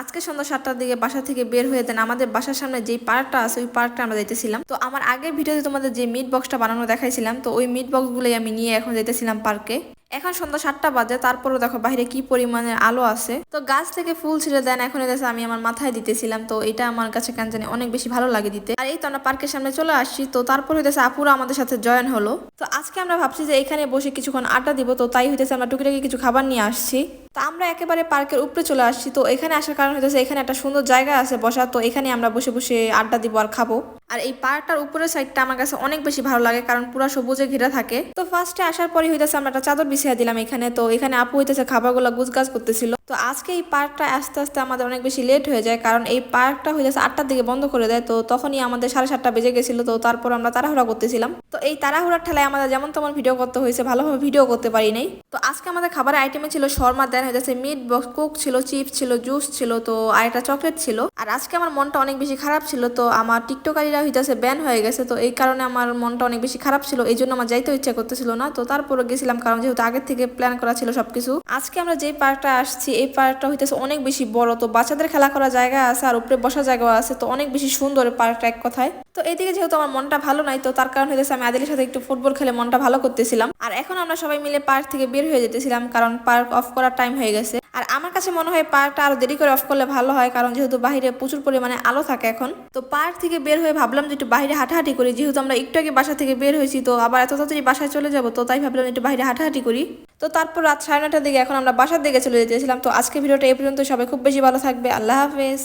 আজকে সন্ধ্যা 7টার দিকে বাসা থেকে বের হয়ে দেন আমাদের বাসার সামনে যেই পার্কটা আছে ওই পার্কটা আমরা যাইতেছিলাম। তো আমার আগের ভিডিওতে তোমাদের যে মিট বক্সটা বানানো দেখাইছিলাম, তো ওই মিট বক্সগুলোই আমি নিয়ে এখন যাইতেছিলাম পার্কে। এখন সন্ধ্যা 7টা বাজে, তারপরও দেখো বাইরে কি পরিমাণের আলো আছে। তো গাছ থেকে ফুল ছিঁড়ে দেন এখন এসে আমি আমার মাথায় দিতেছিলাম, তো এটা আমার কাছে কেন জানি অনেক বেশি ভালো লাগে দিতে। আর এই তো আমরা পার্কের সামনে চলে আসছি, তো তারপর হইতেছে আপুরা আমাদের সাথে জয়েন হলো। তো আজকে আমরা ভাবছি যে এখানে বসে কিছুক্ষণ আড্ডা দিব, তো তাই হইতেছে আমরা টুকিটাকি কিছু খাবার নিয়ে আসছি। তো আমরা একেবারে পার্কের উপরে চলে আসছি। তো এখানে আসার কারণ হইতেছে এখানে একটা সুন্দর জায়গা আছে বসা, তো এখানে আমরা বসে বসে আড্ডা দিব আর খাবো। আর এই পার্কটার উপরের সাইডটা আমার কাছে অনেক বেশি ভালো লাগে, কারণ পুরো সবুজে ঘেরা থাকে। তো ফার্স্টে আসার পরে হইতেছে আমরা একটা চাদর বিছিয়ে দিলাম এখানে। তো এখানে আপু হইতেছে খাবারগুলো গুছগাছ করতেছিল। তো আজকে এই পার্কটা আস্তে আস্তে আমাদের অনেক বেশি লেট হয়ে যায়, কারণ এই পার্কটা হইতেছে 8টার দিকে বন্ধ করে দেয়। তো তখনই আমাদের 7:30 বেজে গেছিল। তো তারপর আমরা তাড়াহুড়া করতেছিলাম। তো এই তাড়াহুড়ার ঠেলায় আমাদের যেমন তেমন ভিডিও করতে হয়েছে, ভালোভাবে ভিডিও করতে পারি নাই। তো আজকে আমাদের খাবারের আইটেমে ছিল শর্মা, দেন হইতেছে মিট বক্স, কোক ছিল, চিপস ছিল, জুস ছিল, তো আর একটা চকলেট ছিল। আর আজকে আমার মনটা অনেক বেশি খারাপ ছিল, তো আমার টিকটকারীরা হইতেছে ব্যান হয়ে গেছে। তো এই কারণে আমার মনটা অনেক বেশি খারাপ ছিল, এই জন্য আমার যাইতে ইচ্ছা করতেছিল না। তো তারপরে গেছিলাম, কারণ যেহেতু আগের থেকে প্ল্যান করা ছিল সবকিছু। আজকে আমরা যে পার্কটা আসছি এই পার্কটা হইতেছে অনেক বেশি বড়, তো বাচ্চাদের খেলা করার জায়গা আছে আর উপরে বসার জায়গা আছে, তো অনেক বেশি সুন্দর পার্কটা এক কথায়। তো এইদিকে যেহেতু আমার মনটা ভালো নাই, তো তার কারণ হইতেছে আমি আদিলের সাথে একটু ফুটবল খেলে মনটা ভালো করতেছিলাম। আর এখন আমরা সবাই মিলে পার্ক থেকে বের হয়ে যেতেছিলাম, কারণ পার্ক অফ করার টাইম হয়ে গেছে। আর আমার কাছে মনে হয় পার্কটা আরো দেরি করে অফ করলে ভালো হয়, কারণ যেহেতু বাইরে প্রচুর পরিমাণে আলো থাকে এখন। তো পার্ক থেকে বের হয়ে ভাবলাম যে একটু বাইরে হাঁটাহাঁটি করি, যেহেতু আমরা একটু আগে বাসা থেকে বের হয়েছি, তো আবার এত তাড়াতাড়ি বাসায় চলে যাবো, তো তাই ভাবলাম একটু বাইরে হাঁটাহাঁটি করি। তো তারপর রাত 9:30টার দিকে এখন আমরা বাসার দিকে চলে যেতেছিলাম। তো আজকে ভিডিওটা এই পর্যন্ত, সবাই খুব বেশি ভালো থাকবে, আল্লাহ হাফেজ।